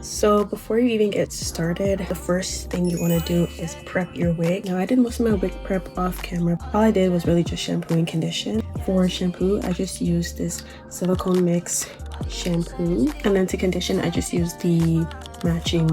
So before you even get started, the first thing you want to do is prep your wig. Now I did most of my wig prep off camera. All I did was really just shampoo and condition. For shampoo, I just used this silicone mix shampoo, and then to condition I just used the matching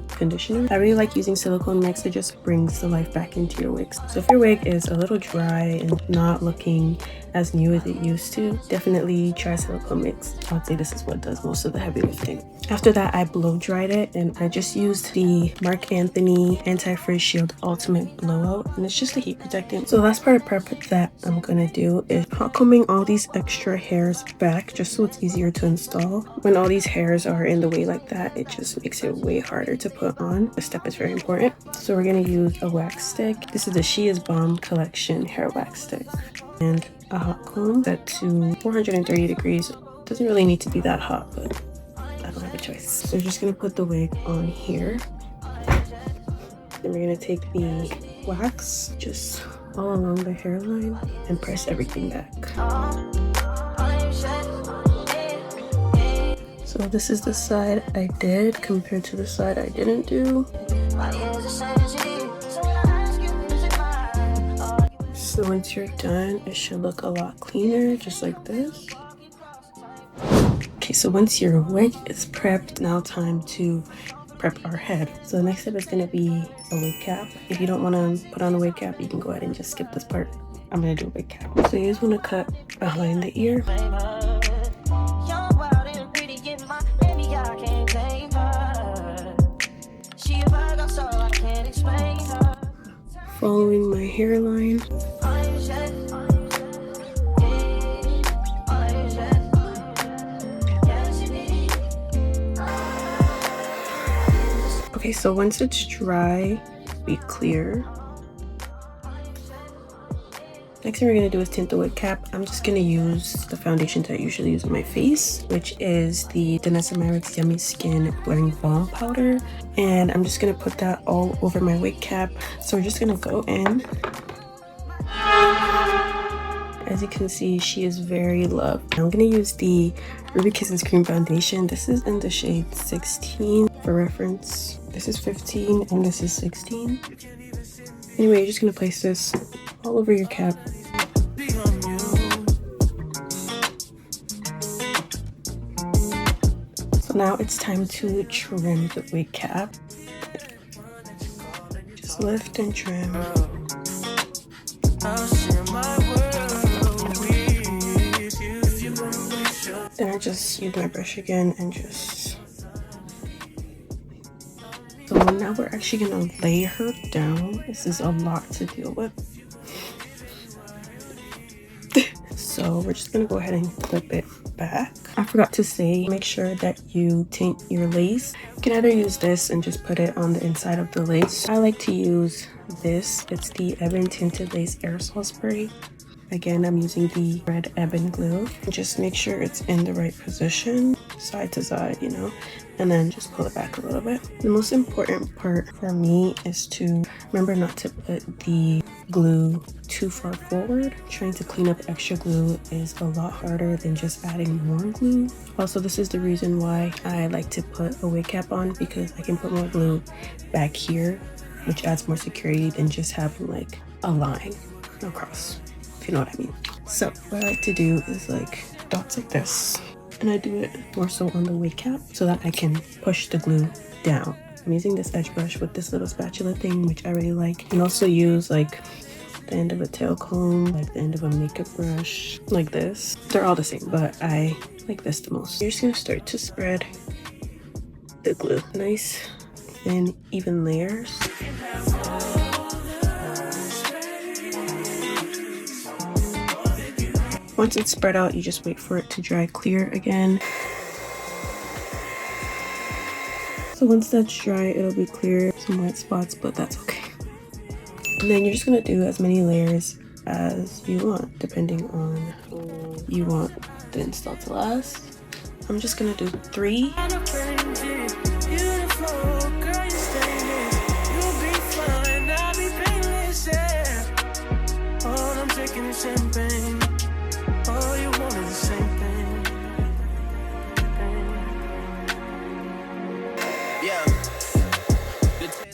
conditioner. I really like using silicone mix. It just brings the life back into your wigs. So if your wig is a little dry and not looking as new as it used to, definitely try silicone mix. I would say this is what does most of the heavy lifting. After that, I blow dried it, and I just used the Marc Anthony Anti-Frizz Shield Ultimate Blowout, and it's just a heat protectant. So the last part of prep that I'm gonna do is hot combing all these extra hairs back, just so it's easier to install. When all these hairs are in the way like that, it just makes it way harder to put on. This step is very important. So we're gonna use a wax stick. This is the She Is Bomb Collection hair wax stick, and a hot comb set to 430 degrees. Doesn't really need to be that hot, but I don't have a choice. So we're just gonna put the wig on here. Then we're gonna take the wax just all along the hairline and press everything back. So this is the side I did compared to the side I didn't do. So once you're done, it should look a lot cleaner, just like this. Okay, so once your wig is prepped, now time to prep our head. So the next step is going to be a wig cap. If you don't want to put on a wig cap, you can go ahead and just skip this part. I'm going to do a wig cap. So you just want to cut behind the ear. Following my hairline. Okay, so once it's dry, be clear. Next thing we're gonna do is tint the wig cap. I'm just gonna use the foundation that I usually use on my face, which is the Danessa Myricks Yummy Skin Blurring Balm Powder. And I'm just gonna put that all over my wig cap. So we're just gonna go in. As you can see, she is very loved. I'm gonna use the Ruby Kisses Cream Foundation. This is in the shade 16 for reference. This is 15 and this is 16. Anyway, you're just gonna place this all over your cap. So now it's time to trim the wig cap. Just lift and trim. Then I just use my brush again and just... So now we're actually gonna lay her down. This is a lot to deal with. So we're just gonna go ahead and clip it back. I forgot to say, make sure that you tint your lace. You can either use this and just put it on the inside of the lace. I like to use this. It's the Ebon Tinted Lace Aerosol Spray. Again, I'm using the red ebon glue. Just make sure it's in the right position, side to side, you know, and then just pull it back a little bit. The most important part for me is to remember not to put the glue too far forward. Trying to clean up extra glue is a lot harder than just adding more glue. Also, this is the reason why I like to put a wig cap on, because I can put more glue back here, which adds more security than just having like a line across. You know what I mean. So what I like to do is like dots like this, and I do it more so on the wig cap so that I can push the glue down. I'm using this edge brush with this little spatula thing, which I really like. You can also use like the end of a tail comb, like the end of a makeup brush, like this. They're all the same, but I like this the most. You're just gonna start to spread the glue. Nice thin even layers. Once it's spread out, you just wait for it to dry clear again. So once that's dry, it'll be clear. Some white spots, but that's okay. And then you're just gonna do as many layers as you want, depending on how long you want the install to last. I'm just gonna do 3.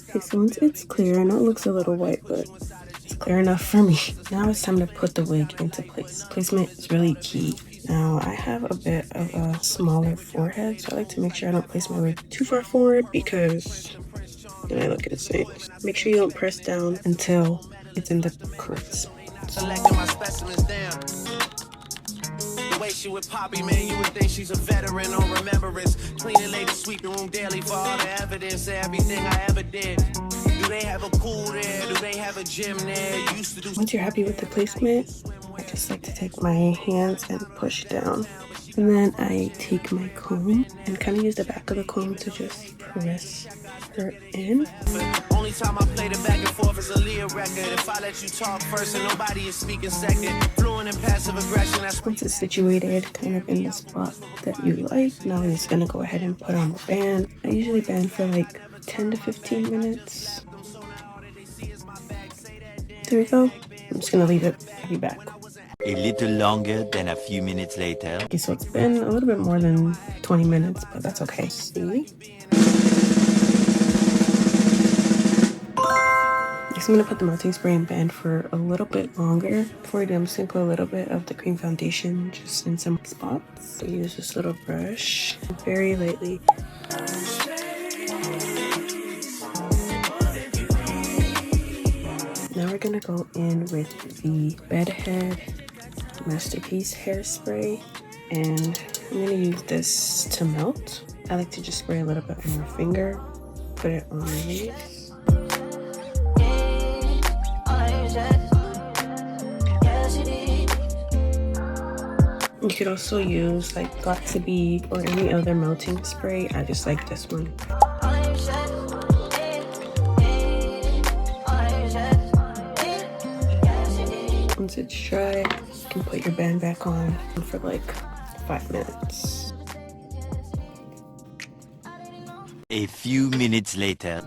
Okay, so once it's clear, I know it looks a little white, but it's clear enough for me. Now it's time to put the wig into place. Placement is really key. Now I have a bit of a smaller forehead, so I like to make sure I don't place my wig too far forward because then I look insane. Make sure you don't press down until it's in the correct spot. Selecting my specimens down. The way she would Poppy, man, you would think she's a veteran on remembrance. Cleaning lady, sweeping room daily for all the evidence of everything I ever did. Do they have a pool there? Do they have a gym there? Used to do. Once you're happy with the placement, I just like to take my hands and push down. And then I take my comb and kind of use the back of the comb to just press her in. Only time I play the back and forth is a Leah record. If I let you talk first and nobody is speaking second, fluent and passive aggression. Once it's situated kind of in the spot that you like, now I'm just gonna go ahead and put on the band. I usually band for like 10 to 15 minutes. There we go. I'm just gonna leave it. I'll be back. A little longer than a few minutes later. Okay, so it's been a little bit more than 20 minutes, but that's okay. See? Next, I'm gonna put the melting spray and band for a little bit longer. Before I do, I'm just gonna put a little bit of the cream foundation just in some spots. So use this little brush very lightly. Now we're gonna go in with the Bedhead Masterpiece hairspray, and I'm gonna use this to melt. I like to just spray a little bit on my finger, put it on my face. You could also use like Got2b or any other melting spray. I just like this one. Once it's dry, you can put your band back on for like 5 minutes. A few minutes later.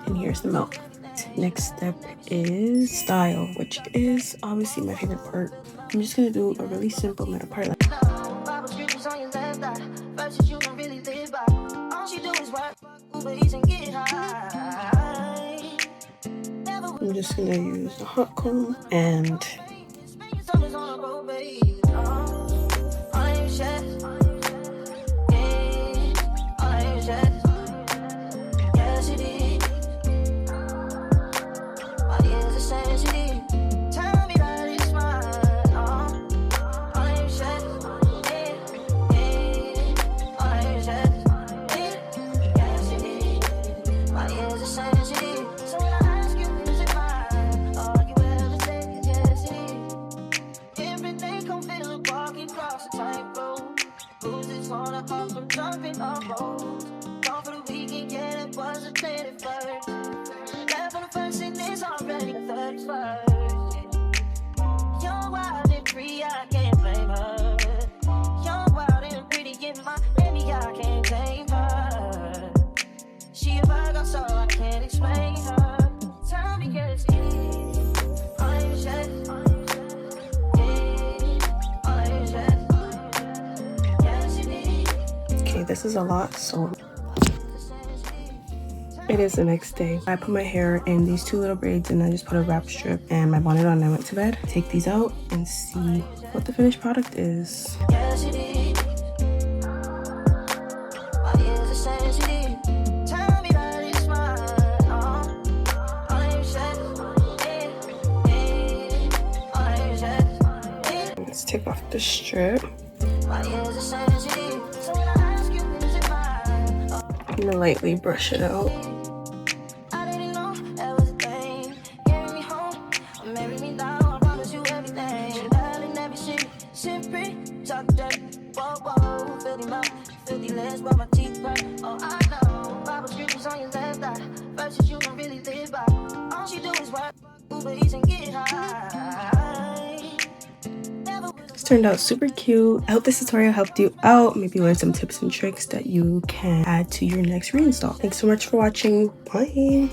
And here's the melt. Next step is style, which is obviously my favorite part. I'm just gonna do a really simple middle part. I'm just gonna use a hot comb and this is a lot, so it is the next day. I put my hair in these 2 little braids and I just put a wrap strip and my bonnet on and I went to bed. Take these out and see what the finished product is. Let's take off the strip. I'm gonna lightly brush it out. This turned out super cute. I hope this tutorial helped you out. Maybe learn some tips and tricks that you can add to your next reinstall. Thanks so much for watching. Bye.